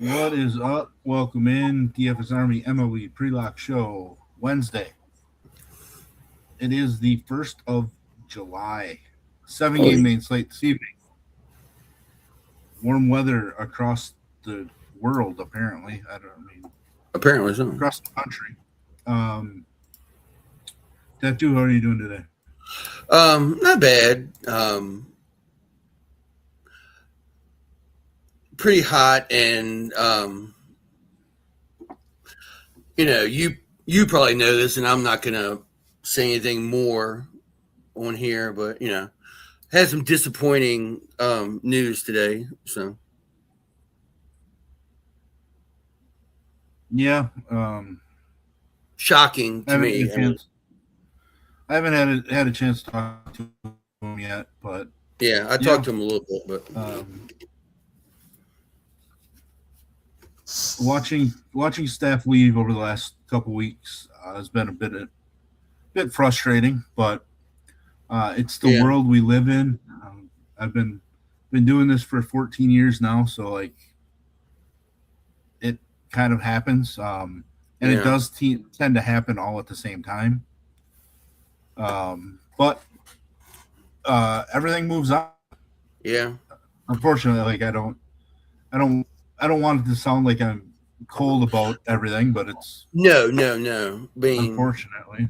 What is up? Welcome in dfsarmy MLB pre-lock show Wednesday. It is the 1st of July. 7-game main slate this evening. Warm weather across the world, apparently. Apparently so. Across the country. Tattoo, how are you doing today? Not bad. Pretty hot, and you probably know this, and I'm not gonna say anything more on here, but had some disappointing news today. So Yeah. shocking to me. I haven't had a chance to talk to him yet, but yeah, I talked to him a little bit, but watching staff leave over the last couple weeks has been a bit frustrating, but it's the world we live in. I've been doing this for 14 years now, so it kind of happens, and it does tend to happen all at the same time. But everything moves on. Yeah. Unfortunately, I don't want it to sound like I'm cold about everything, but it's no. Unfortunately,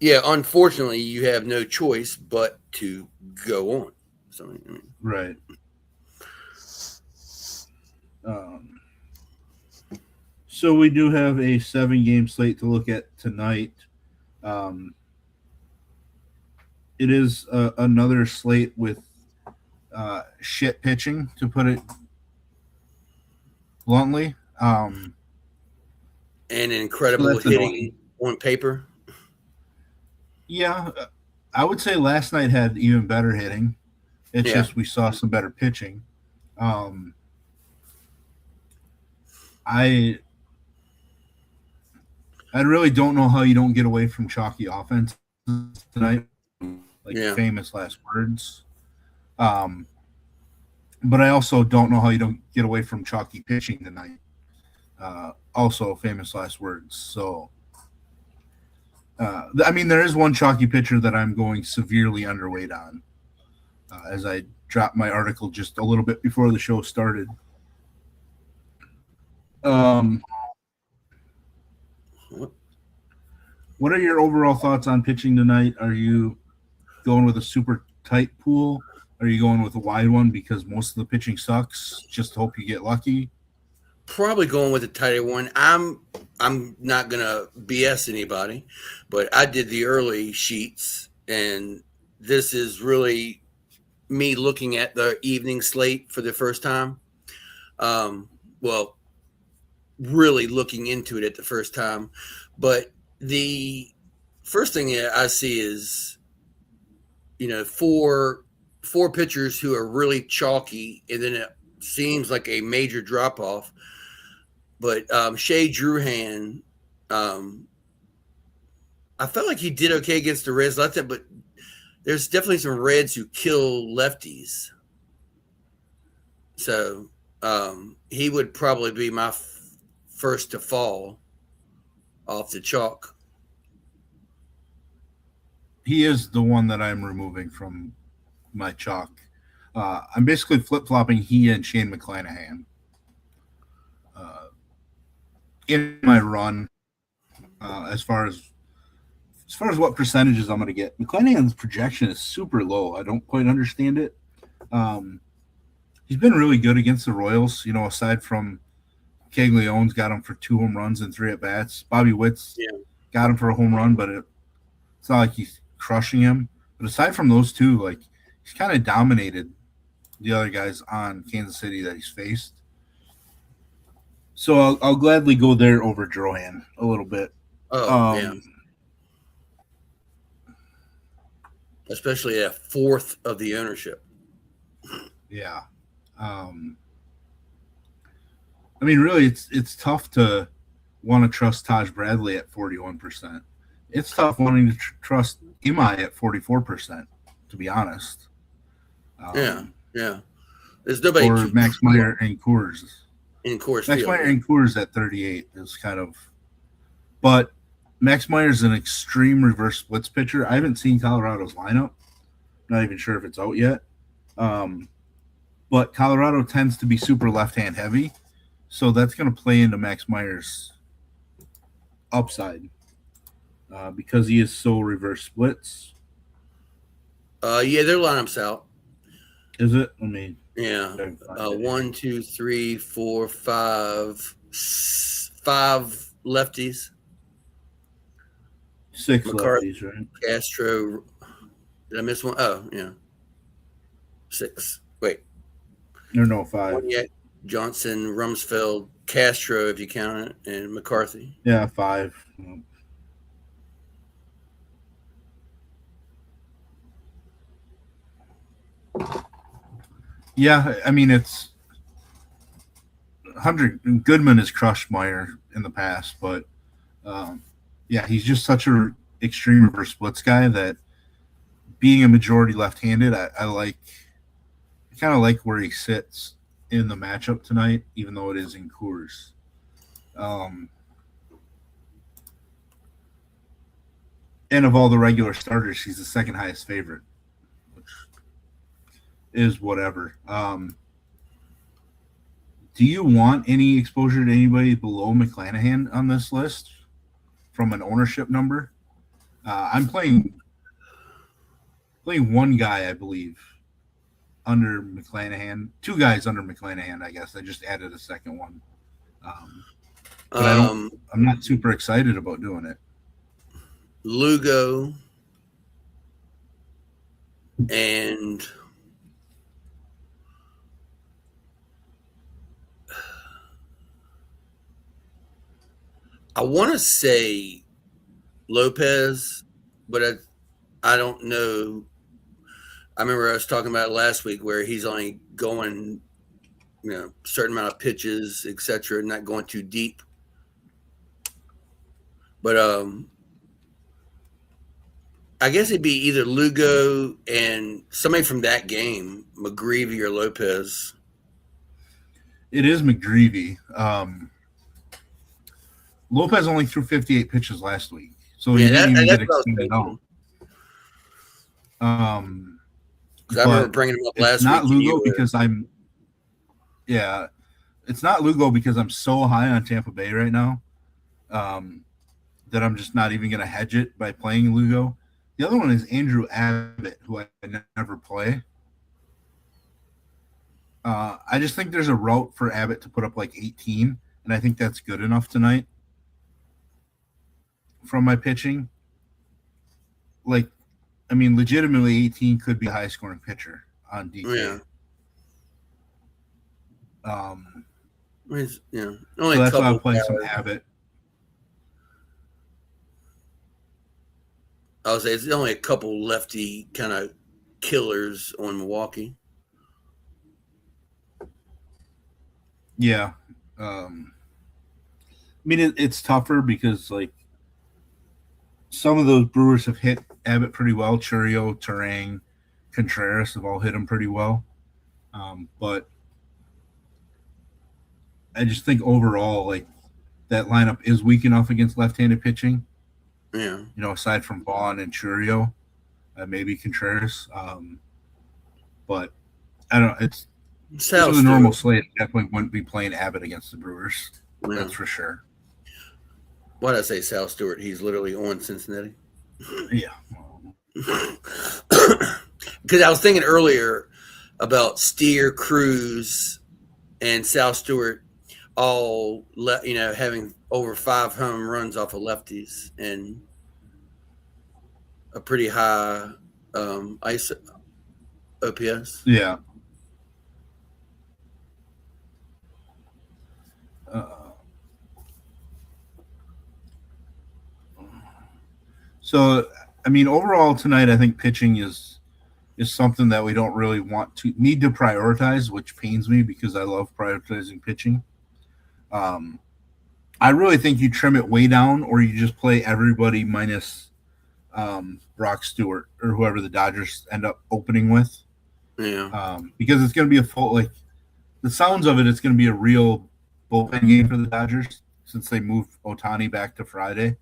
unfortunately, you have no choice but to go on. So, right. So we do have a 7-game slate to look at tonight. It is another slate with shit pitching, to put it bluntly. And incredible hitting on paper. Yeah, I would say last night had even better hitting. It's just we saw some better pitching. I really don't know how you don't get away from chalky offense tonight, famous last words. But I also don't know how you don't get away from chalky pitching tonight. Also famous last words. So, there is one chalky pitcher that I'm going severely underweight on, as I dropped my article just a little bit before the show started. What are your overall thoughts on pitching tonight? Are you going with a super tight pool? Are you going with a wide one because most of the pitching sucks? Just hope you get lucky. Probably going with a tighter one. I'm not gonna BS anybody, but I did the early sheets, and this is really me looking at the evening slate for the first time. Well, really looking into it at the first time, but the first thing I see is, four pitchers who are really chalky, and then it seems like a major drop off. But Shea Druhan, I felt like he did okay against the Reds last time, but there's definitely some Reds who kill lefties. So he would probably be my first to fall off the chalk. He is the one that I'm removing from my chalk. I'm basically flip-flopping he and Shane McClanahan in my run, as far as what percentages I'm going to get. McClanahan's projection is super low. I don't quite understand it. He's been really good against the Royals, aside from Caglianone's got him for 2 home runs and 3 at-bats. Bobby Witt's got him for a home run, but it's not like he's crushing him. But aside from those two, he's kind of dominated the other guys on Kansas City that he's faced. So I'll gladly go there over Drohan a little bit. Especially a fourth of the ownership. Yeah. Really, it's tough to want to trust Taj Bradley at 41%. It's tough wanting to trust Imai at 44%, to be honest. There's nobody. Or Max Meyer and Coors. in Coors Max Field. Meyer in Coors at 38 is kind of, but Max Meyer's an extreme reverse splits pitcher. I haven't seen Colorado's lineup. Not even sure if it's out yet. But Colorado tends to be super left-hand heavy, so that's going to play into Max Meyer's upside because he is so reverse splits. Yeah, their lineup's out. Is it? I mean, yeah. 1, 2, 3, 4, 5 lefties. 6 lefties, right? Castro. Did I miss one? Oh, yeah. 6. Wait. No, 5. Wozniak, Johnson, Rumsfeld, Castro, if you count it, and McCarthy. Yeah, 5. Yeah, I mean, it's Goodman has crushed Meyer in the past, but yeah, he's just such a extreme reverse splits guy that being a majority left-handed, I kind of like where he sits in the matchup tonight, even though it is in Coors. And of all the regular starters, he's the second highest favorite, which is whatever. Do you want any exposure to anybody below McClanahan on this list from an ownership number? I'm playing one guy, I believe, under McClanahan. 2 guys under McClanahan, I guess. I just added a second one. But I'm not super excited about doing it. Lugo and I want to say Lopez, but I don't know. I remember I was talking about it last week where he's only going, certain amount of pitches, etc., not going too deep. But I guess it'd be either Lugo and somebody from that game, McGreevy or Lopez. It is McGreevy. Lopez only threw 58 pitches last week, so he didn't even get extended out. Because I remember bringing him up last week. It's not Lugo because it's not Lugo because I'm so high on Tampa Bay right now that I'm just not even going to hedge it by playing Lugo. The other one is Andrew Abbott, who I never play. I just think there's a route for Abbott to put up like 18, and I think that's good enough tonight from my pitching. Like, I mean, legitimately 18 could be a high-scoring pitcher on DK. Yeah. Only so that's why I'm playing some Abbott. I would say it's only a couple lefty kind of killers on Milwaukee. Yeah. I mean, it's tougher because, like, some of those Brewers have hit Abbott pretty well. Churio, Turang, Contreras have all hit him pretty well. But I just think overall, like, that lineup is weak enough against left-handed pitching. Yeah. Aside from Vaughn and Churio, maybe Contreras. But I don't know. It's the normal slate. Definitely wouldn't be playing Abbott against the Brewers. Yeah. That's for sure. Why did I say Sal Stewart? He's literally on Cincinnati. Yeah. Because I was thinking earlier about Steer, Cruz, and Sal Stewart all, having over 5 home runs off of lefties and a pretty high ISO OPS. Yeah. So, I mean, overall tonight, I think pitching is something that we don't really need to prioritize, which pains me because I love prioritizing pitching. I really think you trim it way down, or you just play everybody minus Brock Stewart or whoever the Dodgers end up opening with. Yeah. Because it's going to be a full, like, the sounds of it, it's going to be a real bullpen game for the Dodgers since they moved Ohtani back to Friday.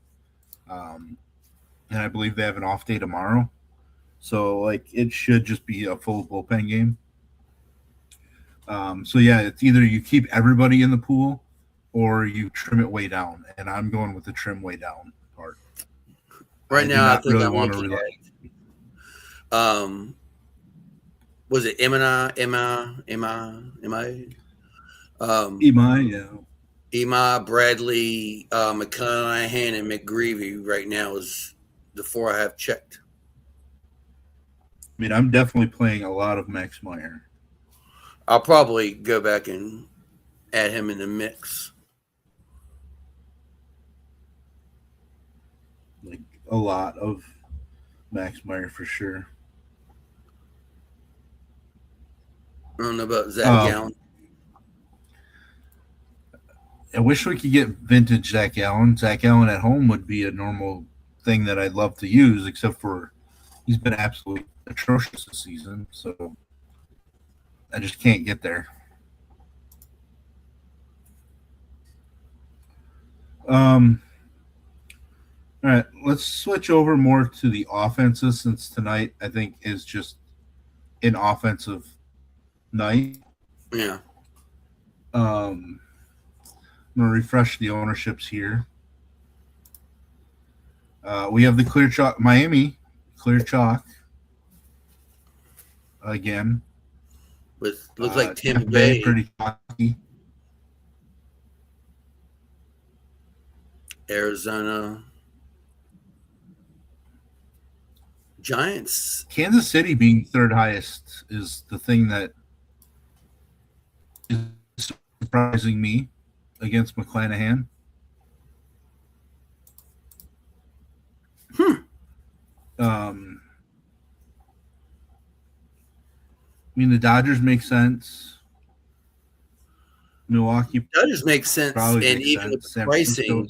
And I believe they have an off day tomorrow. So, like, it should just be a full bullpen game. So, yeah, it's either you keep everybody in the pool or you trim it way down. And I'm going with the trim way down part. Right now, I think really I'm want to looking rely. at was it Emma? Imai, yeah. Ema, Bradley, McClanahan, and McGreevy right now is the four I have checked. I mean, I'm definitely playing a lot of Max Meyer. I'll probably go back and add him in the mix. Like, a lot of Max Meyer for sure. I don't know about Zach Gallen. I wish we could get vintage Zach Allen. Zach Allen at home would be a normal thing that I'd love to use, except for he's been absolutely atrocious this season. So I just can't get there. All right, let's switch over more to the offenses since tonight I think is just an offensive night. Yeah. I'm gonna refresh the ownerships here. We have the clear chalk Miami, clear chalk again. With looks like Tampa Bay pretty chalky. Arizona, Giants. Kansas City being third highest is the thing that is surprising me against McClanahan. I mean, the Dodgers make sense. Milwaukee Dodgers make sense, and even with the pricing,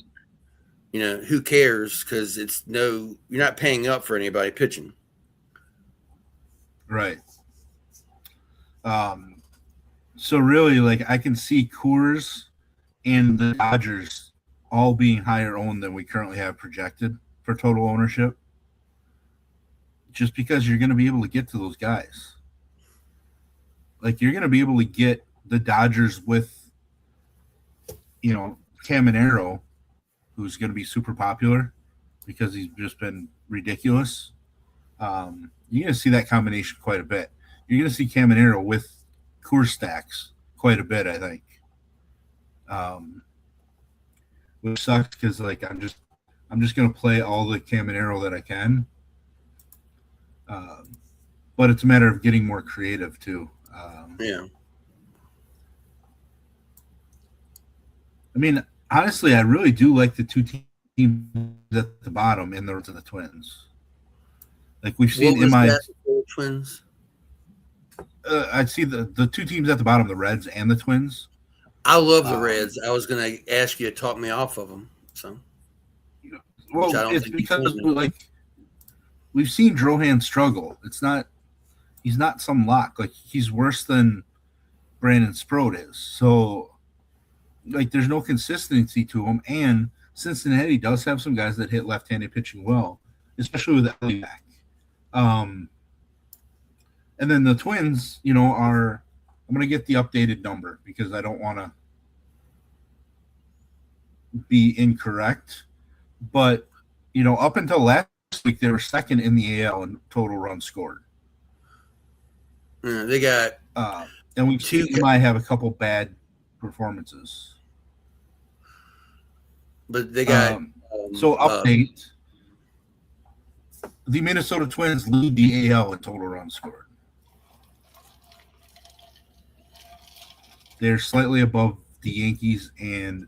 who cares? Because you're not paying up for anybody pitching. Right. So really, like, I can see Coors and the Dodgers all being higher owned than we currently have projected for total ownership. Just because you're going to be able to get to those guys. Like, you're going to be able to get the Dodgers with, Caminero, who's going to be super popular because he's just been ridiculous. You're going to see that combination quite a bit. You're going to see Caminero with Coors stacks quite a bit, I think. Which sucks because, like, I'm just going to play all the Caminero that I can. But it's a matter of getting more creative too. Yeah. I mean, honestly, I really do like the two teams at the bottom in the Twins. Like, we've seen in my Twins. I'd see the two teams at the bottom, the Reds and the Twins. I love the Reds. I was going to ask you to talk me off of them. So, well, it's because like we've seen Drohan struggle. He's not some lock. Like, he's worse than Brandon Sprode is. So, like, there's no consistency to him. And Cincinnati does have some guys that hit left-handed pitching well, especially with Ellie back. And then the Twins, I'm going to get the updated number because I don't want to be incorrect. But, up until last week, they were second in the AL in total runs scored. They got and we've seen they might have a couple bad performances. But they got update. The Minnesota Twins lead the AL in total runs scored. They're slightly above the Yankees and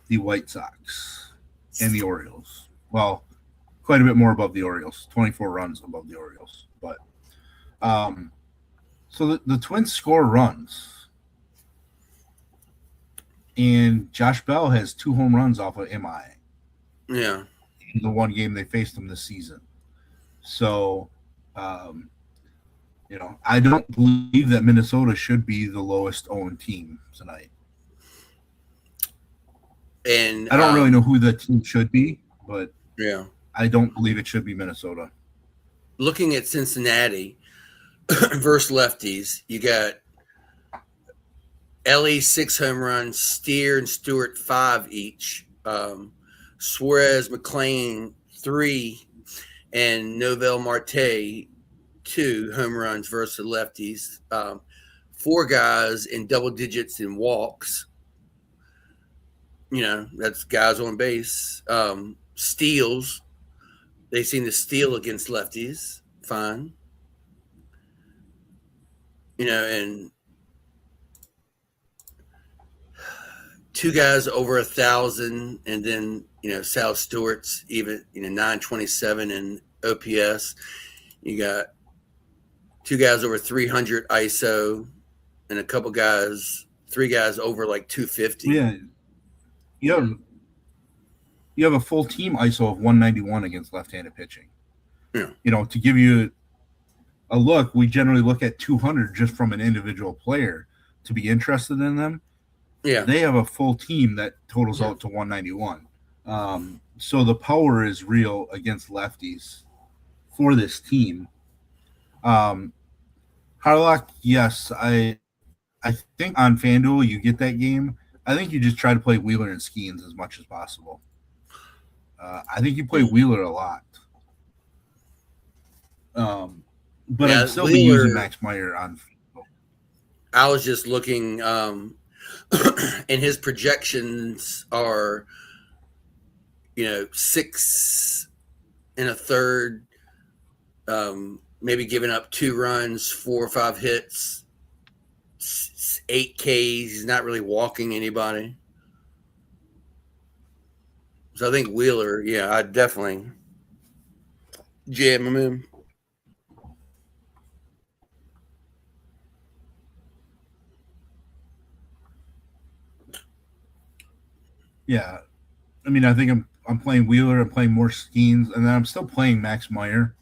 the White Sox and the Orioles. Well, quite a bit more above the Orioles, 24 runs above the Orioles. But so the Twins score runs. And Josh Bell has 2 home runs off of MI. Yeah. In the one game they faced him this season. So, I don't believe that Minnesota should be the lowest owned team tonight. And I don't really know who the team should be, but yeah, I don't believe it should be Minnesota. looking at Cincinnati versus lefties, you got Ellie 6 home runs, Steer and Stewart 5 each, Suarez McLean 3, and Novell Marte 2 home runs versus lefties. 4 guys in double digits in walks. That's guys on base. Steals. They seem to steal against lefties. Fine. And 2 guys over 1,000, and then Sal Stewart's even 927 in OPS. You got 2 guys over 300 ISO, and 3 guys over like 250. Yeah, you have you have a full team ISO of 191 against left-handed pitching. Yeah. To give you a look, we generally look at 200 just from an individual player to be interested in them. Yeah. They have a full team that totals out to 191. So the power is real against lefties for this team. Harlock, yes, I think on FanDuel you get that game. I think you just try to play Wheeler and Skeens as much as possible. I think you play Wheeler a lot. But I'd still be using Max Meyer on FanDuel. I was just looking, and his projections are, 6 1/3, maybe giving up 2 runs, 4 or 5 hits, 8 Ks. He's not really walking anybody. So I think Wheeler, I definitely jam him in. Yeah. I mean, I think I'm playing Wheeler, I'm playing more Skeens, and then I'm still playing Max Meyer.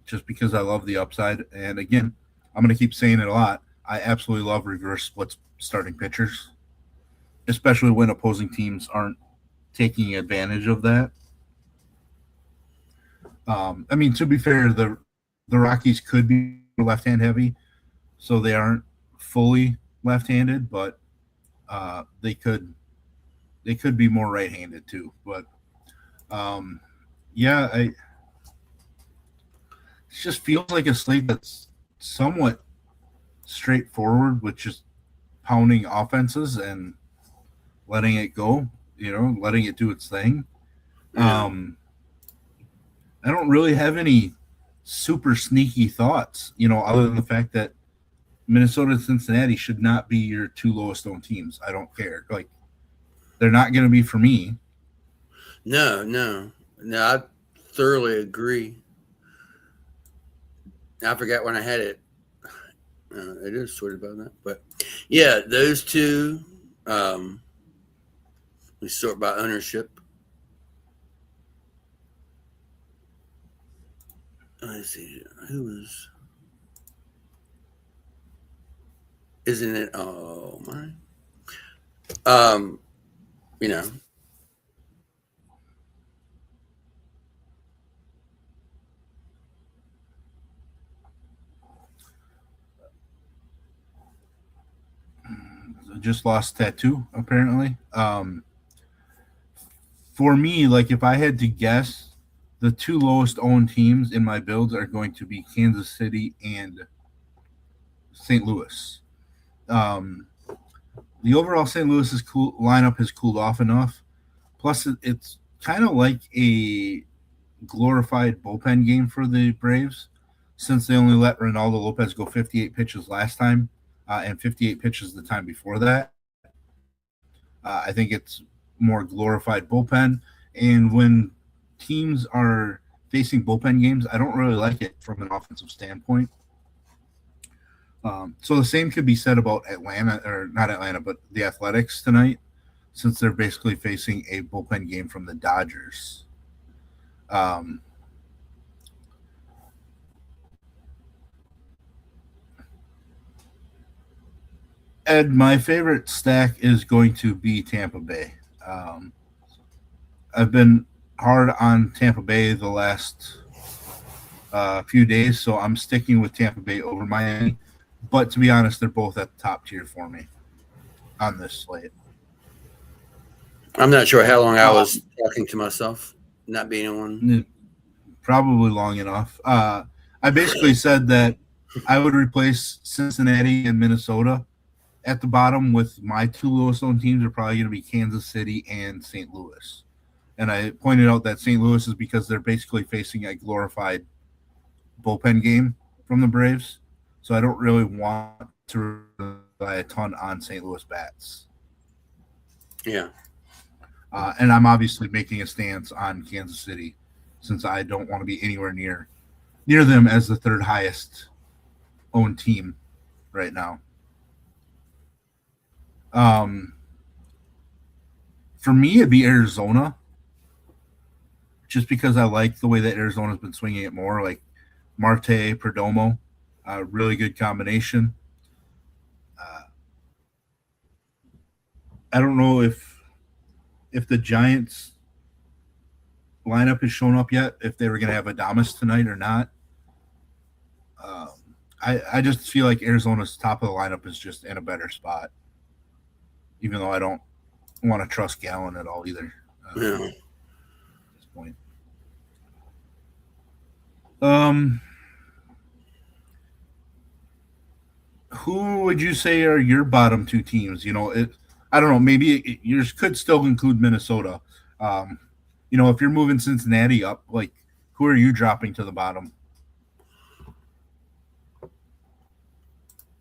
Just because I love the upside. And again, I'm going to keep saying it a lot. I absolutely love reverse splits starting pitchers, especially when opposing teams aren't taking advantage of that. I mean, to be fair, the Rockies could be left-hand heavy, so they aren't fully left-handed, but they could be more right-handed too. But it just feels like a slate that's somewhat straightforward with just pounding offenses and letting it go, letting it do its thing. Yeah. I don't really have any super sneaky thoughts, other than the fact that Minnesota and Cincinnati should not be your 2 lowest owned teams. I don't care. Like, they're not going to be for me. No, I thoroughly agree. I forgot when I had it. It is sort of about that, but yeah, those 2. We sort by ownership. Let's see who was. Isn't it? Oh my. Just lost tattoo apparently. For me, like, if I had to guess, the 2 lowest owned teams in my builds are going to be Kansas City and St. Louis. The overall St. Louis lineup has cooled off enough. Plus, it's kind of like a glorified bullpen game for the Braves, since they only let Ronaldo Lopez go 58 pitches last time and 58 pitches the time before that. I think it's more glorified bullpen. And when teams are facing bullpen games, I don't really like it from an offensive standpoint. So the same could be said about Atlanta, or not Atlanta, but the Athletics tonight, since they're basically facing a bullpen game from the Dodgers. And my favorite stack is going to be Tampa Bay. I've been hard on Tampa Bay the last few days, so I'm sticking with Tampa Bay over Miami. But to be honest, they're both at the top tier for me on this slate. I'm not sure how long I was talking to myself, not being in one. Probably long enough. I basically said that I would replace Cincinnati and Minnesota at the bottom with my two lowest owned teams are probably going to be Kansas City and St. Louis. And I pointed out that St. Louis is because they're basically facing a glorified bullpen game from the Braves. So I don't really want to rely a ton on St. Louis bats. Yeah. And I'm obviously making a stance on Kansas City since I don't want to be anywhere near them as the third highest owned team right now. For me, it'd be Arizona, just because I like the way that Arizona's been swinging it more, like Marte, Perdomo, really good combination. I don't know if the Giants lineup has shown up yet, if they were going to have Adames tonight or not. I just feel like Arizona's top of the lineup is just in a better spot, even though I don't want to trust Gallen at all either at this point. Who would you say are your bottom two teams? I don't know. Maybe yours could still include Minnesota. If you're moving Cincinnati up, like, who are you dropping to the bottom?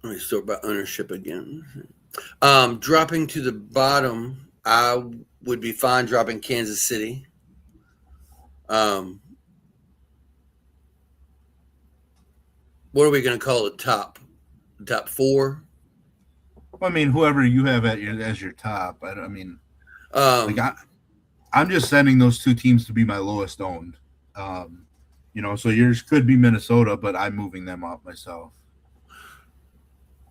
Let me start by ownership again. Dropping to the bottom, I would be fine dropping Kansas City. What are we going to call it? Top four? I mean, whoever you have as your top. I'm just sending those two teams to be my lowest owned. So yours could be Minnesota, but I'm moving them up myself.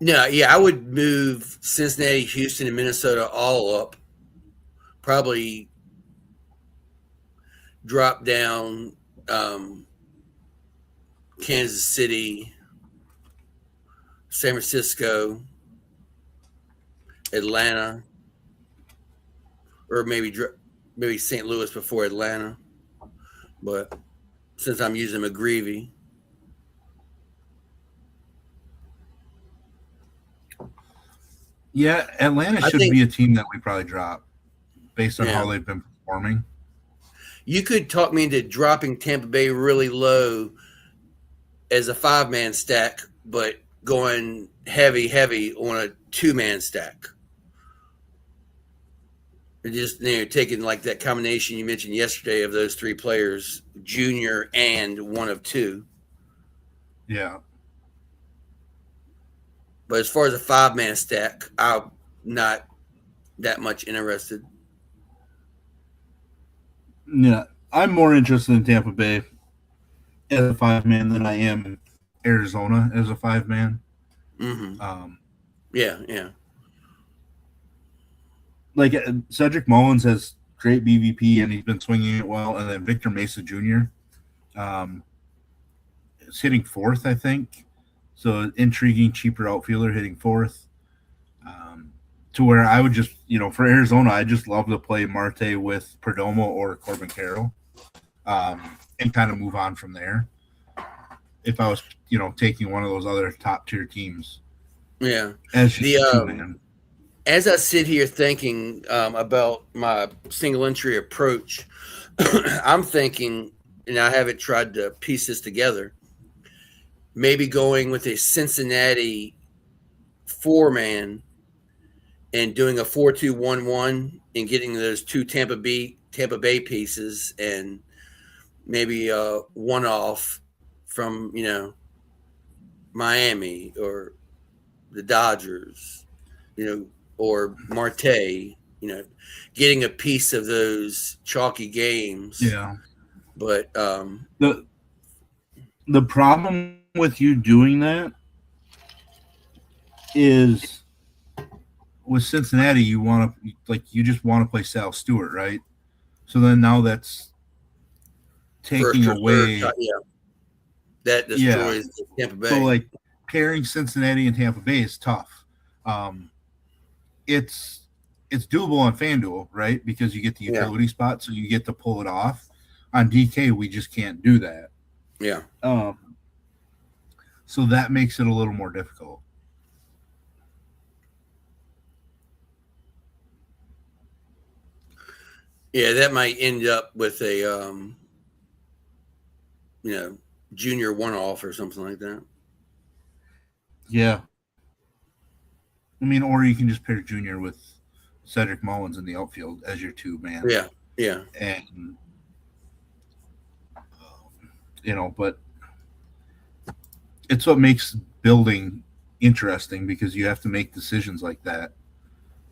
No, yeah, I would move Cincinnati, Houston, and Minnesota all up. Probably drop down Kansas City, San Francisco, Atlanta, or maybe St. Louis before Atlanta. But since I'm using McGreevy. Yeah, Atlanta should be a team that we probably drop based on how they've been performing. You could talk me into dropping Tampa Bay really low as a 5-man stack, but going heavy on a 2-man stack. And just taking like that combination you mentioned yesterday of those three players, Junior and one of two. Yeah. But as far as a 5-man stack, I'm not that much interested. Yeah, I'm more interested in Tampa Bay as a 5-man than I am in Arizona as a 5-man. Mm-hmm. Yeah. Like Cedric Mullins has great BVP and he's been swinging it well, and then Victor Mesa Jr. Is hitting 4th, I think. So intriguing, cheaper outfielder hitting 4th. To where I would just, for Arizona, I just love to play Marte with Perdomo or Corbin Carroll, and kind of move on from there. If I was, taking one of those other top tier teams. Yeah. As I sit here thinking about my single entry approach, I'm thinking, and I haven't tried to piece this together, maybe going with a Cincinnati 4-man and doing a 4-2-1-1 and getting those two Tampa Bay pieces, and maybe one off from Miami or the Dodgers, or Marte, getting a piece of those chalky games. Yeah. But the problem with you doing that is with Cincinnati, you just want to play Sal Stewart, right? So then now that's taking First or third, away, yeah, that yeah. destroys Tampa So Bay. like pairing Cincinnati and Tampa Bay is tough. Um, it's doable on FanDuel, right? Because you get the Yeah, utility spot, so you get to pull it off. On DK, we just can't do that. yeah, So that makes it a little more difficult. yeah. That might end up with a junior one-off or something like that. Yeah. I mean, or you can just pair Junior with Cedric Mullins in the outfield as your two man. Yeah, yeah, And, but it's what makes building interesting because you have to make decisions like that.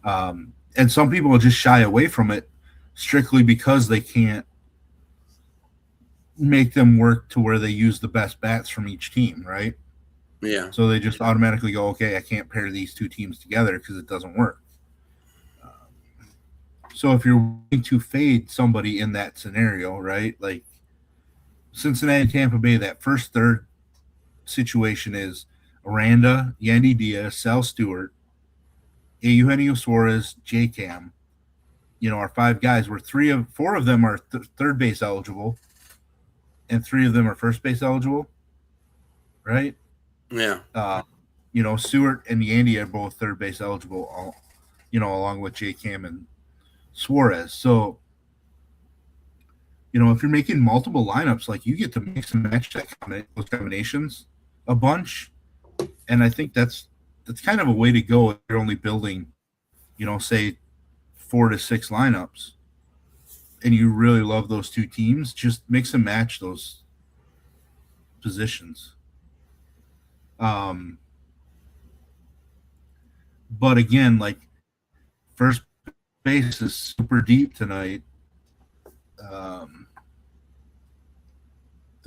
And some people will just shy away from it strictly because they can't make them work to where they use the best bats from each team, right? yeah, So they just automatically go, okay, I can't pair these two teams together because it doesn't work. So if you're willing to fade somebody in that scenario, right? Like Cincinnati, Tampa Bay, that first third situation is Aranda, Yandy Diaz, Sal Stewart, Eugenio Suarez, J Cam. Our five guys were four of them are third base eligible, and three of them are first base eligible, right? yeah. Stewart and Yandy are both third base eligible, along with J Cam and Suarez. So, if you're making multiple lineups, like you get to mix and match those combinations a bunch, and I think that's kind of a way to go if you're only building, say 4 to 6 lineups, and you really love those two teams. Just mix and match those positions. But again, like first base is super deep tonight. To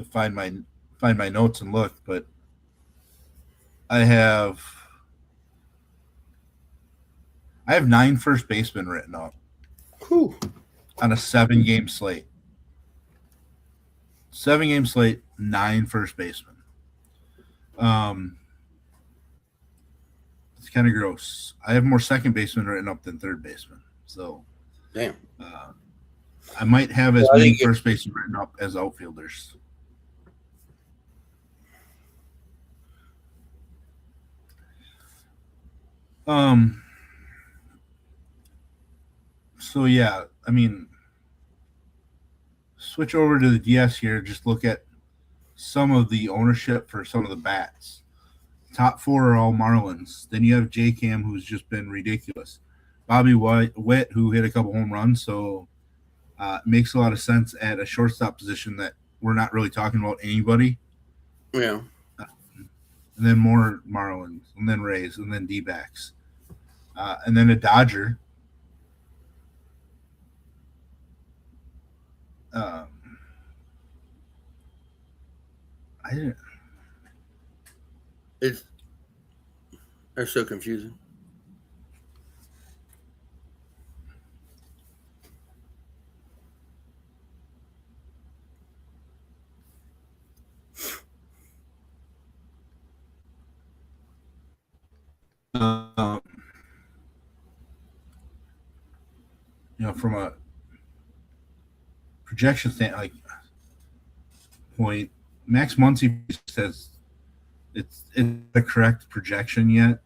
find my notes and look, but I have 9 first basemen written up. Whew. On a 7-game slate. 7-game slate, 9 first basemen. It's kind of gross. I have more second basemen written up than third basemen. So, Damn. I might have as many first basemen written up as outfielders. So yeah, I mean, switch over to the DS here. Just look at some of the ownership for some of the bats. Top 4 are all Marlins. Then you have J Cam, who's just been ridiculous. Bobby Witt, who hit a couple home runs, so makes a lot of sense at a shortstop position that we're not really talking about anybody. Yeah. And then more Marlins, and then Rays, and then D-backs. And then a Dodger. They're so confusing. From a projection point, Max Muncy says it's the correct projection yet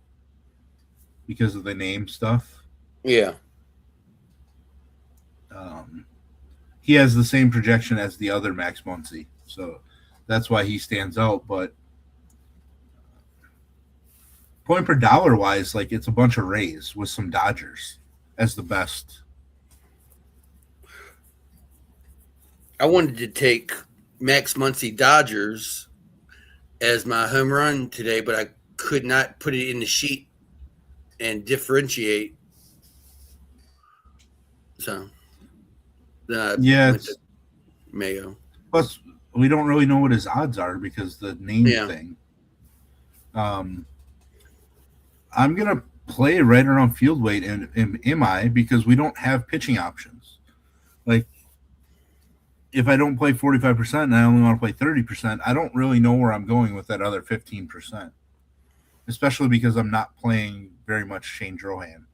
because of the name stuff. Yeah. He has the same projection as the other Max Muncy, so that's why he stands out. But point per dollar wise, like it's a bunch of Rays with some Dodgers as the best. I wanted to take Max Muncy Dodgers as my home run today, but I could not put it in the sheet and differentiate. So then I went to Mayo. Plus, we don't really know what his odds are because the name thing. I'm gonna play right around field weight, and am I, because we don't have pitching options. Like, if I don't play 45% and I only want to play 30%, I don't really know where I'm going with that other 15%, especially because I'm not playing very much Shane Drohan.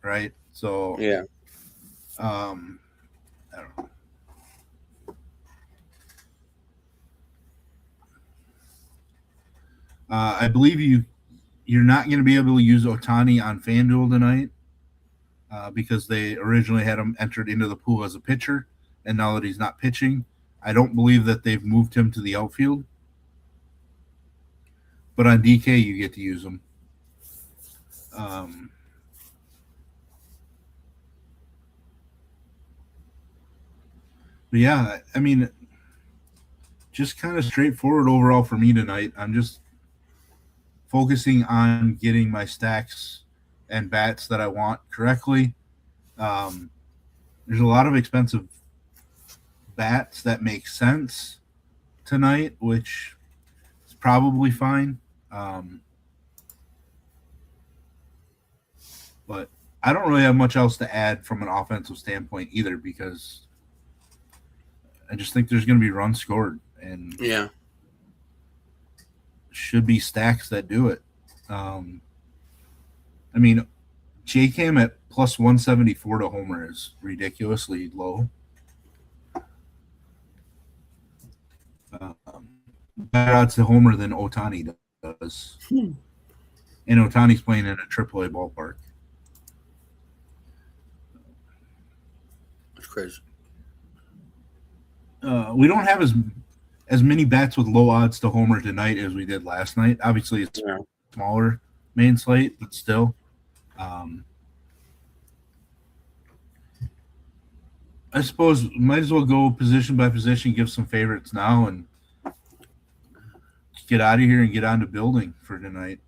Right? So, Yeah. I don't know. I believe you're not going to be able to use Otani on FanDuel tonight because they originally had him entered into the pool as a pitcher, and now that he's not pitching, I don't believe that they've moved him to the outfield. But on DK, you get to use him. But yeah, I mean, just kind of straightforward overall for me tonight. I'm just focusing on getting my stacks and bats that I want correctly. There's a lot of expensive bats that make sense tonight, which is probably fine. But I don't really have much else to add from an offensive standpoint either, because I just think there's going to be runs scored, and Yeah. should be stacks that do it. I mean, JCam at plus 174 to homer is ridiculously low. Better odds to homer than Otani does. And Otani's playing in a AAA ballpark. That's crazy. We don't have as many bats with low odds to homer tonight as we did last night. Obviously, it's smaller main slate, but still. I suppose might as well go position by position, give some favorites now, and get out of here and get on to building for tonight.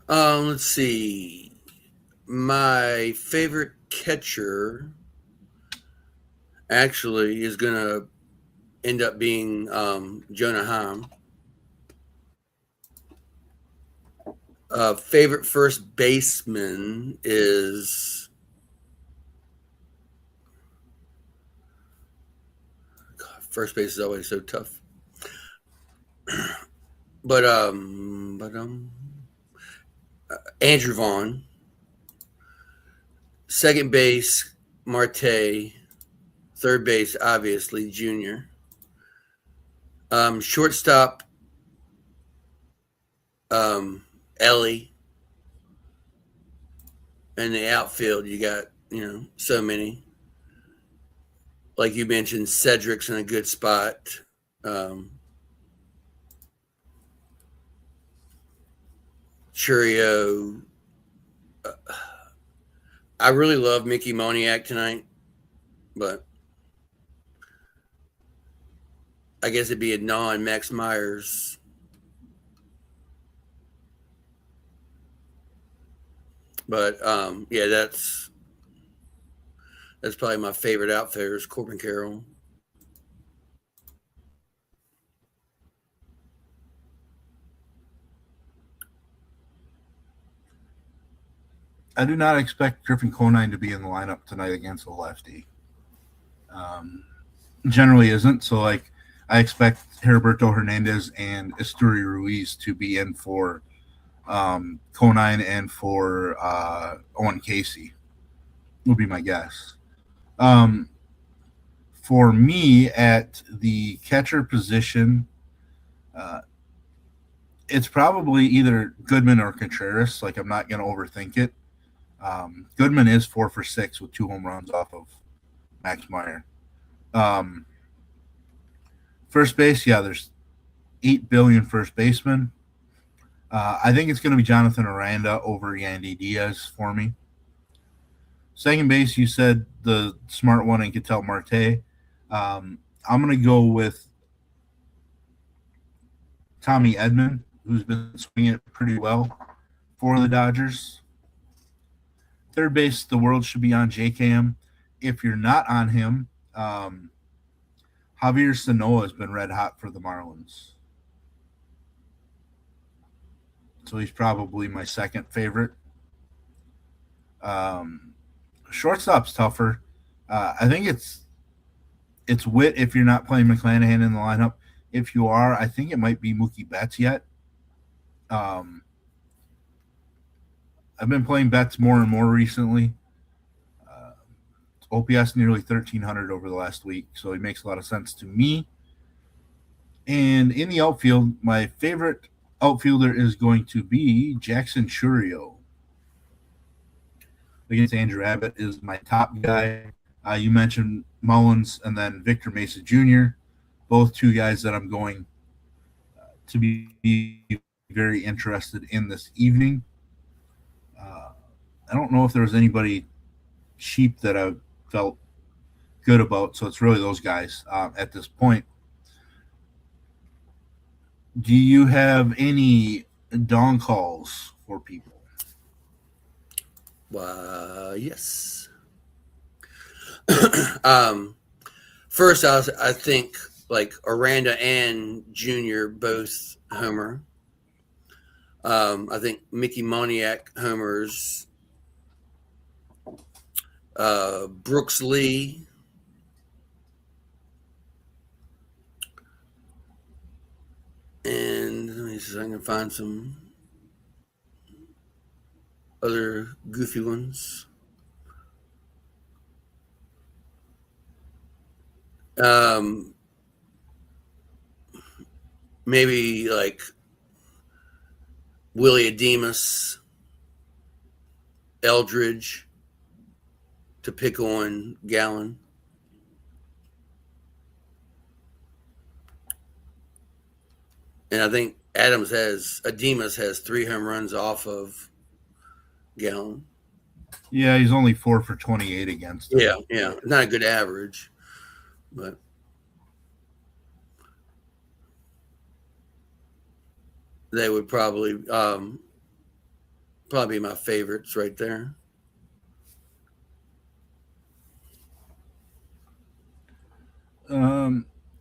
Let's see. My favorite catcher actually is going to end up being Jonah Heim. Favorite first baseman is first base is always so tough. but Andrew Vaughn. Second base, Marte. Third base, obviously, Junior. Shortstop, Ellie. And the outfield, you got, so many. Like you mentioned, Cedric's in a good spot. Churio. I really love Mickey Moniak tonight, but I guess it'd be a non-Max Myers. But yeah, that's probably my favorite outfitter is Corbin Carroll. I do not expect Griffin Conine to be in the lineup tonight against a lefty. Generally isn't. So, like, I expect Heriberto Hernandez and Esteury Ruiz to be in for Conine and for Owen Casey, would be my guess. For me, at the catcher position, it's probably either Goodman or Contreras. Like, I'm not going to overthink it. Goodman is 4 for 6 with 2 home runs off of Max Meyer. First base, yeah, there's 8 billion first basemen. I think it's going to be Jonathan Aranda over Yandy Diaz for me. Second base, you said the smart one and Ketel Marte. I'm going to go with Tommy Edman, who's been swinging it pretty well for the Dodgers. Third base, the world should be on JCam. If you're not on him, Javier Sanoa has been red hot for the Marlins. so he's probably my second favorite. Shortstop's tougher. I think it's Witt if you're not playing McClanahan in the lineup. If you are, I think it might be Mookie Betts yet. I've been playing Betts more and more recently. OPS nearly 1,300 over the last week, so he makes a lot of sense to me. And in the outfield, my favorite outfielder is going to be Jackson Chourio. Against Andrew Abbott is my top guy. You mentioned Mullins and then Victor Mesa Jr., both two guys that I'm going to be very interested in this evening. I don't know if there was anybody cheap that I felt good about, so it's really those guys at this point. Do you have any dawn calls for people? Yes. First, I think like Aranda and Junior both homer. I think Mickey Moniak homers. Brooks Lee. And let me see if I can find some other goofy ones. Maybe like Willie Ademus, Eldridge to pick on Gallen. And I think Ademus has 3 home runs off of Gallen. Yeah, he's only 4 for 28 against him. Yeah. Not a good average, but they would probably be my favorites right there.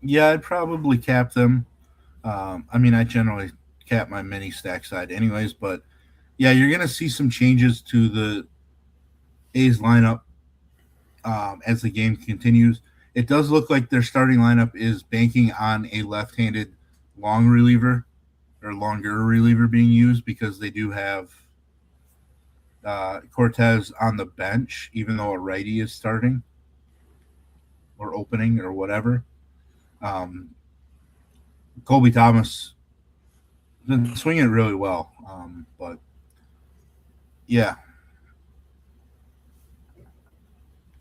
Yeah, I'd probably cap them. I generally cap my mini stack side anyways, but yeah, you're going to see some changes to the A's lineup as the game continues. It does look like their starting lineup is banking on a left-handed longer reliever being used because they do have Cortez on the bench, even though a righty is starting or opening or whatever. Colby Thomas has been swinging it really well, but yeah,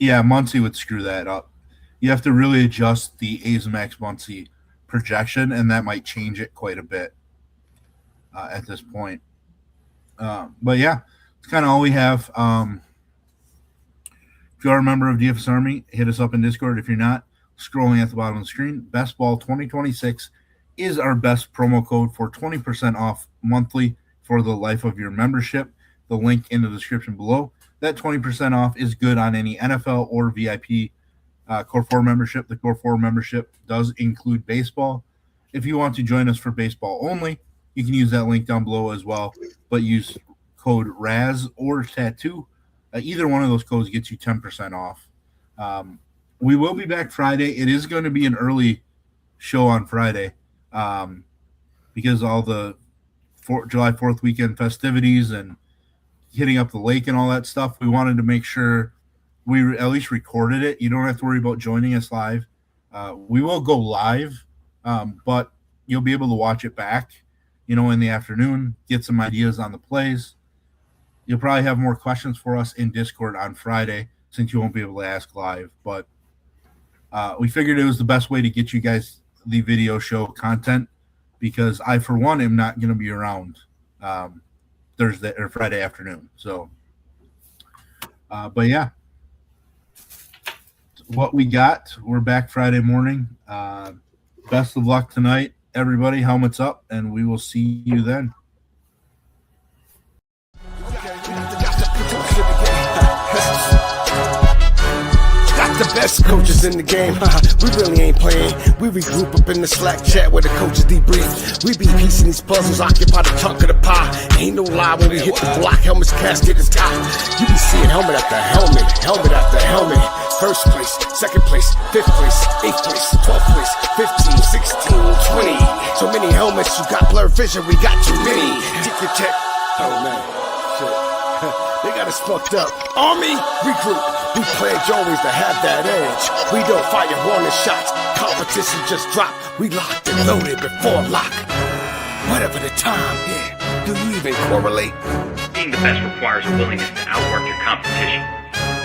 Muncy would screw that up. You have to really adjust the A's Max Muncy projection, and that might change it quite a bit at this point. But yeah, it's kind of all we have. If you are a member of DFS Army, hit us up in Discord. If you're not, scrolling at the bottom of the screen, Best Ball 2026 is our best promo code for 20% off monthly for the life of your membership. The link in the description below. That 20% off is good on any NFL or VIP Core 4 membership. The Core 4 membership does include baseball. If you want to join us for baseball only, you can use that link down below as well, but use code RAZ or Tattoo. Either one of those codes gets you 10% off. We will be back Friday. It is going to be an early show on Friday because all the July 4th weekend festivities and hitting up the lake and all that stuff. We wanted to make sure we at least recorded it. You don't have to worry about joining us live. We will go live, but you'll be able to watch it back, in the afternoon, get some ideas on the plays. You'll probably have more questions for us in Discord on Friday since you won't be able to ask live. But we figured it was the best way to get you guys the video show content because I, for one, am not going to be around Thursday or Friday afternoon. So, but yeah, what we got, we're back Friday morning. Best of luck tonight, everybody. Helmets up, and we will see you then. Got the best. best coaches in the game. We really ain't playing. We regroup up in the Slack chat where the coaches debrief. We be piecing these puzzles, occupy the chunk of the pie. Ain't no lie when we hit the block, helmets casket is top. You be seeing helmet after helmet, helmet after helmet. First place, second place, fifth place, eighth place, 12th place, 15, 16, 20. So many helmets, you got blurred vision, we got too many. Take your check. Oh man, shit. They got us fucked up. Army, regroup. We pledge always to have that edge. We don't fire warning shots. Competition just dropped. We locked and loaded before lock. Whatever the time, yeah. Do you even correlate? Being the best requires a willingness to outwork your competition.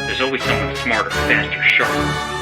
There's always someone smarter, faster, sharper.